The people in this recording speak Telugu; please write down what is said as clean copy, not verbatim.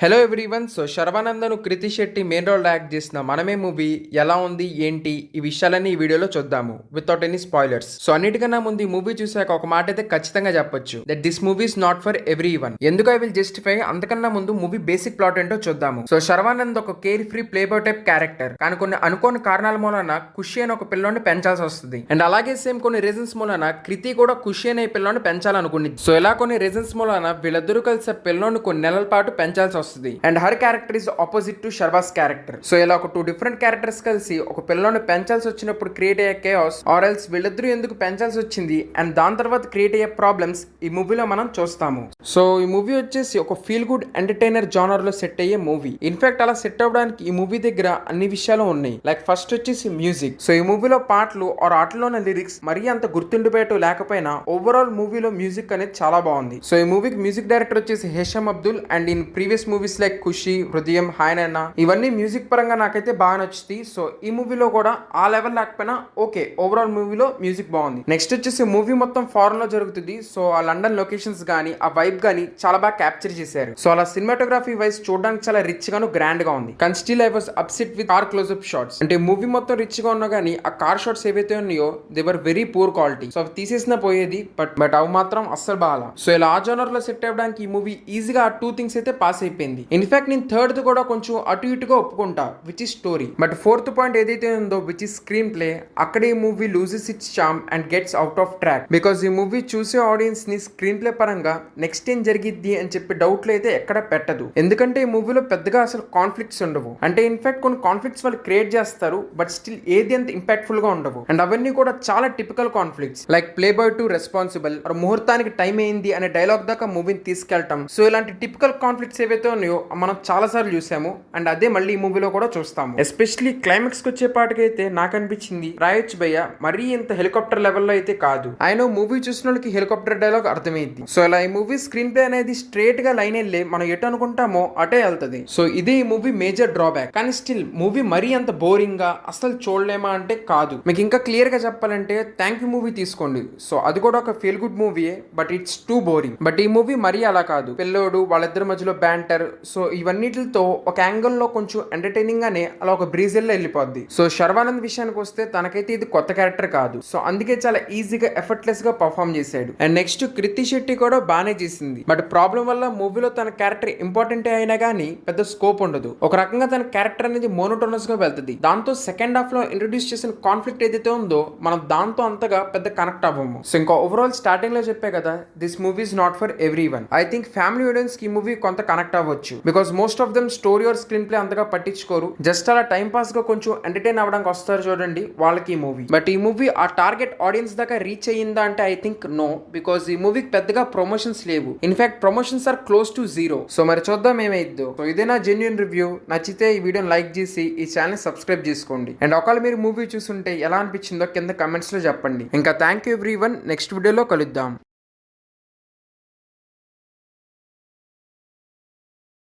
Hello everyone. సో శర్వానందను కృతి శెట్టి మెయిన్ రోల్ యాక్ట్ చేసిన మనమే మూవీ ఎలా ఉంది ఏంటి ఈ విషయాలన్నీ ఈ వీడియోలో చూద్దాము వితౌట్ ఎనీ స్పాయిలర్స్. సో అన్నిటికన్నా ముందు ఈ మూవీ చూసాక ఒక మాట అయితే ఖచ్చితంగా చెప్పొచ్చు that this movie is not for every one. ఎందుకు ఐ విల్ జస్టిఫై అంతకన్నా ముందు మూవీ బేసిక్ ప్లాట్ ఏంటో చూద్దాము. సో శర్వానంద్ ఒక care free play boy type character, కానీ కొన్ని అనుకోని కారణాల మూలన ఖుషి అని ఒక పిల్లోని పెంచాల్సి వస్తుంది. అండ్ అలాగే సేమ్ కొన్ని రీజన్స్ మూలన కృతి కూడా ఖుషి అనే పిల్లోని పెంచాలనుకుంది. సో ఇలా కొన్ని రీజన్స్ మూలన వీళ్ళిద్దరూ కలిసి పిల్లోని కొన్ని నెలల పాటు పెంచాల్సి వస్తుంది. And her character is opposite to శర్వాస్ క్యారెక్టర్. సో ఇలా ఒక టూ డిఫరెంట్ క్యారెక్టర్స్ కలిసి ఒక పిల్లని పెంచాల్సి వచ్చినప్పుడు క్రియేట్ అయ్యే కేయాస్ ఆర్ ఎల్స్ వీళ్ళిద్దరూ ఎందుకు పెంచాల్సి వచ్చింది అండ్ దాని తర్వాత క్రియేట్ అయ్యే ప్రాబ్లమ్స్ ఈ మూవీలో మనం చూస్తాము. సో ఈ మూవీ వచ్చేసి ఒక ఫీల్ గుడ్ ఎంటర్టైనర్ జానర్ లో సెట్ అయ్యే మూవీ. ఇన్ఫాక్ట్ అలా సెట్ అవ్వడానికి ఈ మూవీ దగ్గర అన్ని విషయాలు ఉన్నాయి. లైక్ ఫస్ట్ వచ్చేసి మ్యూజిక్. సో ఈ మూవీలో పాటలు ఆర్ ఆటలోని లిరిక్స్ మరీ అంత గుర్తుండిపోయేట్టు లేకపోయినా ఓవరాల్ మూవీలో మ్యూజిక్ అనేది చాలా బాగుంది. సో ఈ మూవీకి మ్యూజిక్ డైరెక్టర్ వచ్చేసి Hesham Abdul. And in previous movies like Kushi, Hridayam, Hi నాన్న ఇవన్నీ మ్యూజిక్ పరంగా నాకైతే బాగా నచ్చుతాయి. సో ఈ మూవీలో కూడా ఆ లెవెల్ లేకపోయినా ఓకే, ఓవరాల్ మూవీలో మ్యూజిక్ బాగుంది. నెక్స్ట్ వచ్చేసి మూవీ మొత్తం ఫారెన్ లో జరుగుతుంది. సో ఆ లండన్ లొకేషన్స్ గానీ ఆ వైబ్ గానీ చాలా బాగా క్యాప్చర్ చేశారు. సో అలా సినిమాటోగ్రఫీ వైజ్ చూడడానికి చాలా రిచ్ గాను గ్రాండ్ గా ఉంది. కానీ still I was upset with car close up shots. అంటే మూవీ మొత్తం రిచ్ గా ఉన్నా గానీ ఆ కార్ షాట్స్ ఏవైతే ఉన్నాయో they were very poor quality. So అవి తీసేసిన పోయేది, బట్ అవి మాత్రం అస్సలు బాగా. సో ఇలా ఆ జోనర్ లో సెట్ అవ్వడానికి ఈ మూవీ ఈజీగా ఆ టూ థింగ్స్ అయితే పాస్ అయిపోయింది. ఇన్ఫాక్ట్ నేను థర్డ్ కూడా కొంచెం అటు ఇటుగా ఒప్పుకుంటా which is story. But fourth point ఏదైతే ఉందో విచ్ ఇస్ స్క్రీన్ ప్లే, అక్కడ ఈ movie loses it's charm and gets out of track. Because ఈ మూవీ చూసే ఆడియన్స్ ని స్క్రీన్ ప్లే పరంగా నెక్స్ట్ ఏం జరిగిద్ది అని చెప్పి డౌట్లు అయితే ఎక్కడ పెట్టదు. ఎందుకంటే ఈ మూవీలో పెద్దగా అసలు కాన్ఫ్లిక్ట్స్ ఉండవు. అంటే ఇన్ఫాక్ట్ కొన్ని కాన్ఫ్లిక్ట్స్ వాళ్ళు క్రియేట్ చేస్తారు, బట్ స్టిల్ ఏది అంత ఇంపాక్ట్ఫుల్ గా ఉండవు. అండ్ అవన్నీ కూడా చాలా typical conflicts like play boy to responsible, ముహూర్తానికి టైం అయింది అనే డైలాగ్ దాకా మూవీని తీసుకెళ్తాం. సో ఇలాంటి టిపికల్ కాన్ఫ్లిక్ట్స్ ఏవైతే ఉన్నాయో మనం చాలా సార్లు చూసాము అండ్ అదే మళ్ళీ ఈ మూవీలో కూడా చూస్తాము. ఎస్పెషల్లీ క్లైమాక్స్ కి వచ్చే పాటకైతే నాకు అనిపించింది రాయొచ్చు భయ్య మరీ ఇంత హెలికాప్టర్ లెవెల్లో అయితే కాదు. ఆయన మూవీ చూసిన వాళ్ళకి హెలికాప్టర్ డైలాగ్ అర్థమైంది. సో ఇలా ఈ మూవీ స్క్రీన్ ప్లే అనేది స్ట్రేట్ గా లైన్ వెళ్ళి మనం ఎటు అనుకుంటామో అటే వెళ్తుంది. సో ఇదే ఈ మూవీ మేజర్ డ్రాబ్యాక్. కానీ స్టిల్ మూవీ మరీ అంత బోరింగ్ గా అసలు చూడలేమా అంటే కాదు. మీకు ఇంకా క్లియర్ గా చెప్పాలంటే థ్యాంక్ యూ మూవీ తీసుకోండి. సో అది కూడా ఒక ఫీల్ గుడ్ మూవీయే, but it's too boring. But ఈ మూవీ మరీ అలా కాదు. పిల్లోడు వాళ్ళిద్దరి మధ్యలో బ్యాంటర్, సో ఇవన్నిటితో ఒక యాంగిల్ లో కొంచెం ఎంటర్టైనింగ్ గానే అలా ఒక బ్రీజెల్లో వెళ్ళిపోద్ది. సో శర్వానంద్ విషయానికి వస్తే తనకైతే ఇది కొత్త క్యారెక్టర్ కాదు. సో అందుకే చాలా ఈజీగా ఎఫర్ట్లెస్ గా పర్ఫామ్ చేశాడు. అండ్ నెక్స్ట్ కృతి శెట్టి కూడా బాగానే చేసింది. బట్ ప్రాబ్లం వల్ల మూవీలో తన క్యారెక్టర్ ఇంపార్టెంట్ అయినా గానీ పెద్ద స్కోప్ ఉండదు. ఒక రకంగా తన క్యారెక్టర్ అనేది మోనోటోనస్ గా వెళ్తుంది. దాంతో సెకండ్ హాఫ్ లో ఇంట్రొడ్యూస్ చేసిన కాన్ఫ్లిక్ట్ ఏదైతే ఉందో మనం దాంతో అంతగా పెద్ద కనెక్ట్ అవ్వము. సో ఇంకా ఓవరాల్ స్టార్టింగ్ లో చెప్పే కదా this movie is not for every one. I think family audience కి ఈ మూవీ కొంత కనెక్ట్ అవ్వచ్చు. Because most of them story or screen play అంతగా పట్టించుకోరు. జస్ట్ అలా టైం పాస్ గా కొంచెం ఎంటర్టైన్ అవ్వడానికి వస్తారు చూడండి వాళ్ళకి ఈ మూవీ. బట్ ఈ మూవీ ఆ టార్గెట్ ఆడియన్స్ దాకా రీచ్ అయ్యిందా అంటే ఐ థింక్ నో. బికాస్ ఈ మూవీకి పెద్దగా ప్రమోషన్స్ లేవు. In fact promotions are close to zero. So మరి చూద్దాం ఏమైద్దో. సో ఇదే నా జెన్యూన్ రివ్యూ. నచ్చితే ఈ వీడియోని లైక్ చేసి ఈ ఛానల్ సబ్స్క్రైబ్ చేసుకోండి. అండ్ ఒకవేళ మీరు మూవీ చూసుంటే ఎలా అనిపించిందో కింద కమెంట్స్ లో చెప్పండి. ఇంకా థ్యాంక్ యూ ఎవ్రీవన్. నెక్స్ట్ వీడియోలో కలుద్దాం.